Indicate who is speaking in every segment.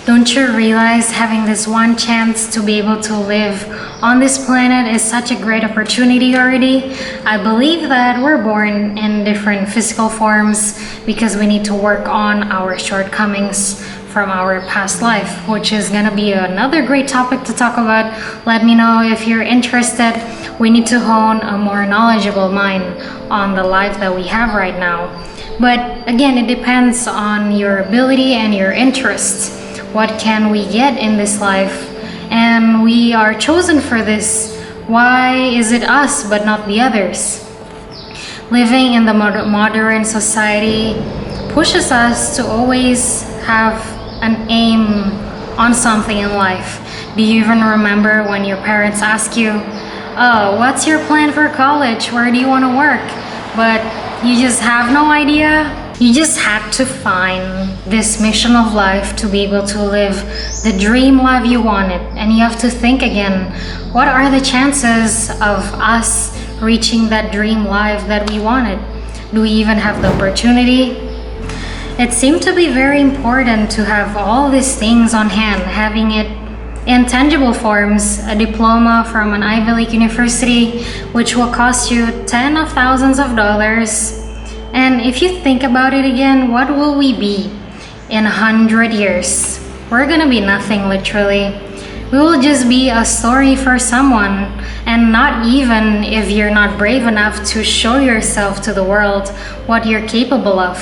Speaker 1: Don't you realize having this one chance to be able to live on this planet is such a great opportunity already? I believe that we're born in different physical forms because we need to work on our shortcomings from our past life, which is gonna be another great topic to talk about. Let me know if you're interested. We need to hone a more knowledgeable mind on the life that we have right now. But again, it depends on your ability and your interests. What can we get in this life? And we are chosen for this. Why is it us but not the others? Living in the modern society pushes us to always have an aim on something in life. Do you even remember when your parents ask you, "Oh, what's your plan for college? Where do you want to work?" But you just have no idea? You just had to find this mission of life to be able to live the dream life you wanted. And you have to think again, what are the chances of us reaching that dream life that we wanted? Do we even have the opportunity? It seemed to be very important to have all these things on hand, having it in tangible forms, a diploma from an Ivy League university, which will cost you tens of thousands of dollars. And if you think about it again, what will we be in 100 years? We're gonna be nothing, literally. We will just be a story for someone, and not even if you're not brave enough to show yourself to the world what you're capable of.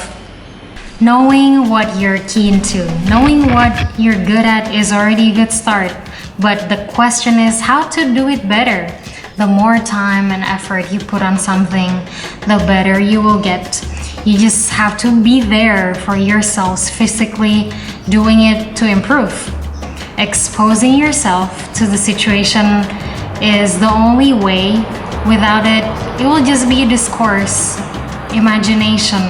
Speaker 1: Knowing what you're keen to, knowing what you're good at is already a good start. But the question is how to do it better. The more time and effort you put on something, the better you will get. You just have to be there for yourselves physically, doing it to improve. Exposing yourself to the situation is the only way. Without it, it will just be a discourse, imagination,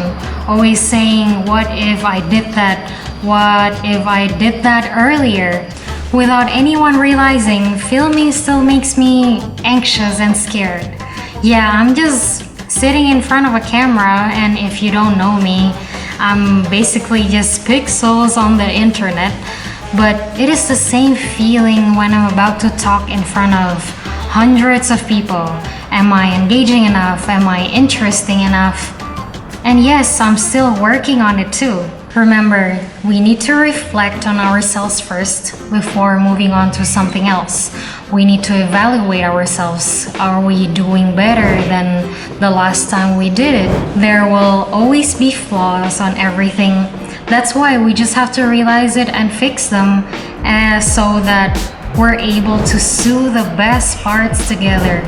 Speaker 1: always saying, what if I did that? What if I did that earlier? Without anyone realizing, filming still makes me anxious and scared. Yeah, I'm just sitting in front of a camera, and if you don't know me, I'm basically just pixels on the internet. But it is the same feeling when I'm about to talk in front of hundreds of people. Am I engaging enough? Am I interesting enough? And yes, I'm still working on it too. Remember, we need to reflect on ourselves first before moving on to something else. We need to evaluate ourselves. Are we doing better than the last time we did it? There will always be flaws on everything. That's why we just have to realize it and fix them so that we're able to sew the best parts together.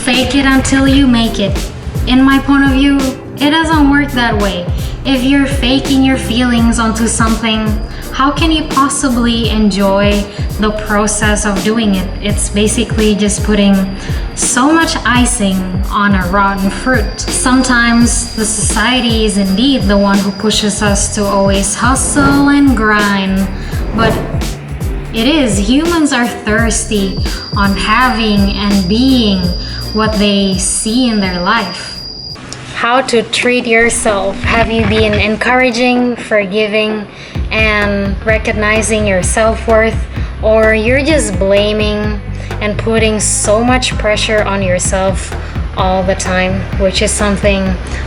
Speaker 1: Fake it until you make it. In my point of view, it doesn't work that way. If you're faking your feelings onto something, how can you possibly enjoy the process of doing it? It's basically just putting so much icing on a rotten fruit. Sometimes the society is indeed the one who pushes us to always hustle and grind, but it is. Humans are thirsty on having and being what they see in their life. How to treat yourself. Have you been encouraging, forgiving, and recognizing your self-worth? Or you're just blaming and putting so much pressure on yourself all the time, which is something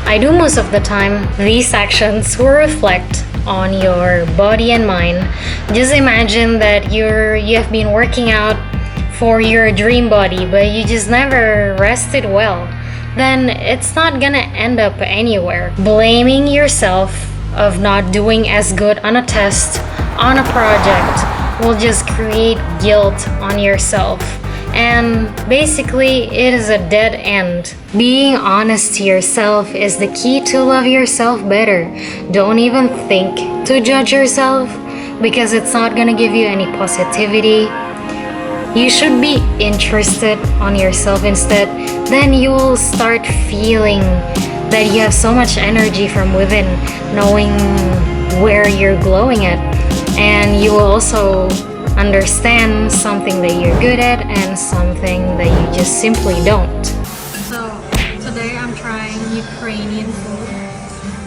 Speaker 1: I do most of the time. These actions will reflect on your body and mind. Just imagine that you have been working out for your dream body, but you just never rested well. Then it's not gonna end up anywhere. Blaming yourself of not doing as good on a test, on a project, will just create guilt on yourself. And basically, it is a dead end. Being honest to yourself is the key to love yourself better. Don't even think to judge yourself because it's not gonna give you any positivity. You should be interested on yourself instead. Then you will start feeling that you have so much energy from within, knowing where you're glowing at. And you will also understand something that you're good at and something that you just simply don't. So today I'm trying Ukrainian food.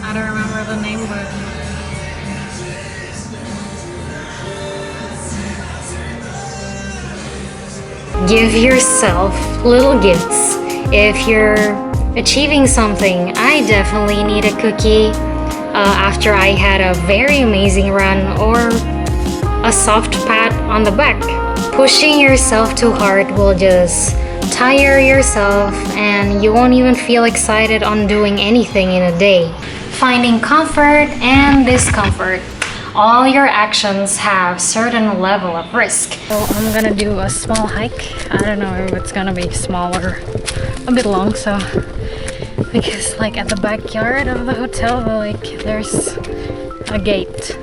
Speaker 1: I don't remember the name, but Give yourself little gifts. If you're achieving something, I definitely need a cookie after I had a very amazing run, or a soft pat on the back. Pushing yourself too hard will just tire yourself and you won't even feel excited on doing anything in a day. Finding comfort and discomfort. All your actions have certain level of risk. So I'm gonna do a small hike. I don't know if it's gonna be small or a bit long, so because like at the backyard of the hotel, like there's a gate.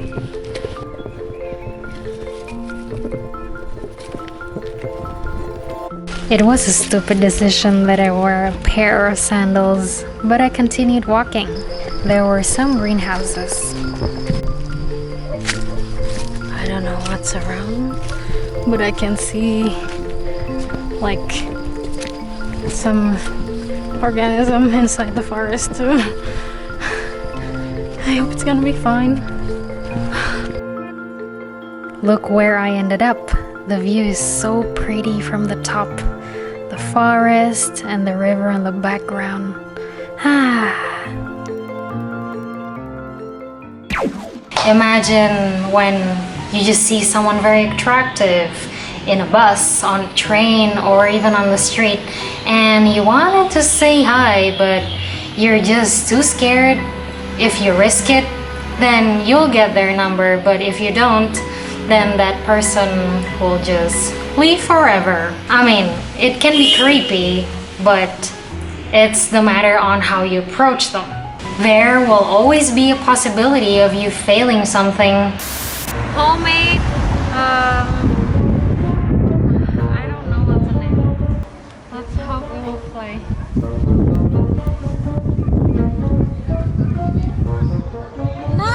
Speaker 1: It was a stupid decision that I wore a pair of sandals, but I continued walking. There were some greenhouses. I don't know what's around, but I can see like some organism inside the forest too. I hope it's gonna be fine. Look where I ended up. The view is so pretty from the top. The forest and the river in the background. Imagine when you just see someone very attractive in a bus, on a train, or even on the street, and you wanted to say hi, but you're just too scared. If you risk it, then you'll get their number, but if you don't, then that person will just leave forever. I mean, it can be creepy, but it's the matter on how you approach them. There will always be a possibility of you failing something. Homemade, I don't know what's the name. Let's hope it will play. No!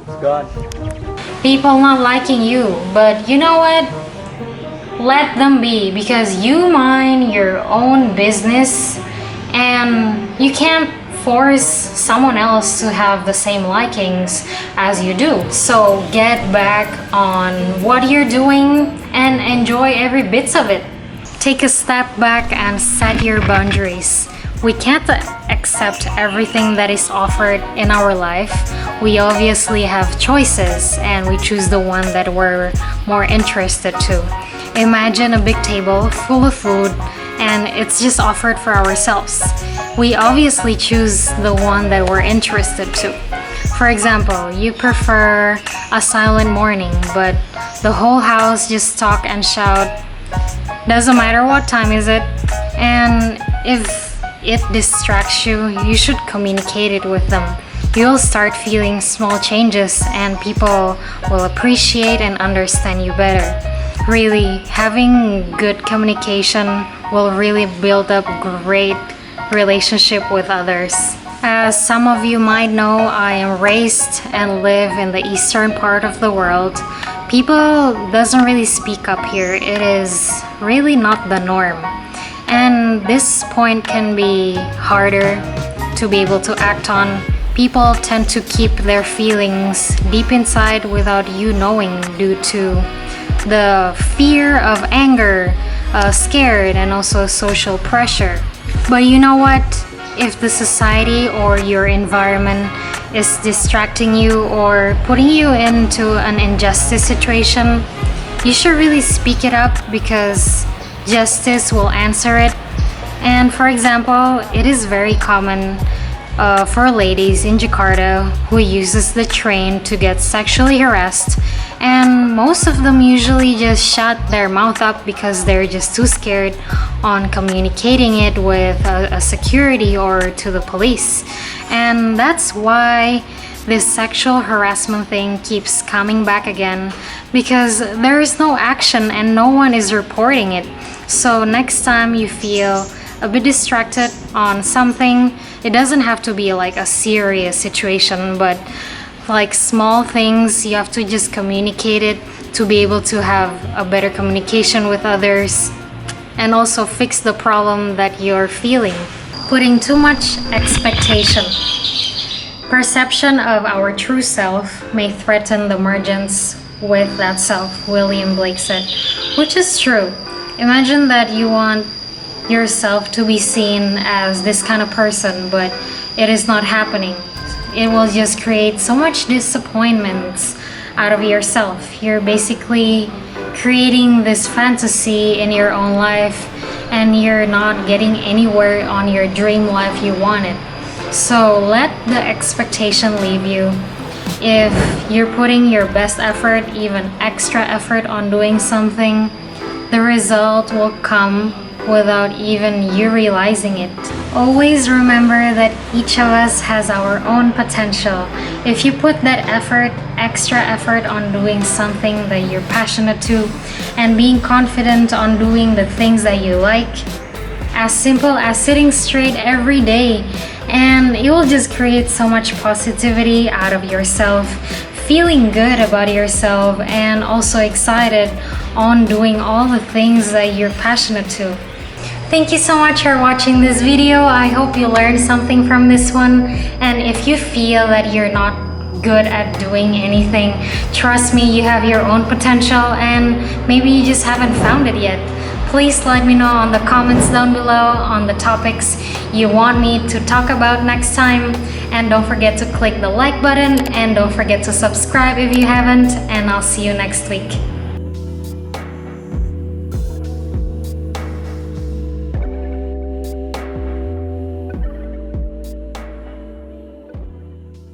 Speaker 2: It's gone.
Speaker 1: People not liking you, but you know what? Let them be, because you mind your own business and you can't force someone else to have the same likings as you do. So get back on what you're doing and enjoy every bit of it. Take a step back and set your boundaries. We can't accept everything that is offered in our life. We obviously have choices and we choose the one that we're more interested to. Imagine a big table full of food and it's just offered for ourselves. We obviously choose the one that we're interested to. For example, you prefer a silent morning, but the whole house just talk and shout. Doesn't matter what time is it, and if it distracts you, you should communicate it with them. You'll start feeling small changes and people will appreciate and understand you better. Really, having good communication will really build up great relationship with others. As some of you might know, I am raised and live in the eastern part of the world. People doesn't really speak up here. It is really not the norm. And this point can be harder to be able to act on. People tend to keep their feelings deep inside without you knowing, due to the fear of anger, scared, and also social pressure. But you know what? If the society or your environment is distracting you or putting you into an injustice situation, you should really speak it up, because justice will answer it. And for example, it is very common for ladies in Jakarta who uses the train to get sexually harassed, and most of them usually just shut their mouth up because they're just too scared on communicating it with a security or to the police. And that's why this sexual harassment thing keeps coming back again, because there is no action and no one is reporting it. So next time you feel a bit distracted on something, it doesn't have to be like a serious situation, but like small things, you have to just communicate it to be able to have a better communication with others and also fix the problem that you're feeling. Putting too much expectation. Perception of our true self may threaten the emergence with that self, William Blake said, which is true. Imagine that you want yourself to be seen as this kind of person, but it is not happening. It will just create so much disappointments out of yourself. You're basically creating this fantasy in your own life, and you're not getting anywhere on your dream life you wanted. So let the expectation leave you. If you're putting your best effort, even extra effort on doing something, the result will come without even you realizing it. Always remember that each of us has our own potential. If you put that effort, extra effort on doing something that you're passionate to and being confident on doing the things that you like, as simple as sitting straight every day, and it will just create so much positivity out of yourself, feeling good about yourself, and also excited on doing all the things that you're passionate to. Thank you so much for watching this video. I hope you learned something from this one. And if you feel that you're not good at doing anything, trust me, you have your own potential and maybe you just haven't found it yet. Please let me know on the comments down below on the topics you want me to talk about next time. And don't forget to click the like button and don't forget to subscribe if you haven't, and I'll see you next week.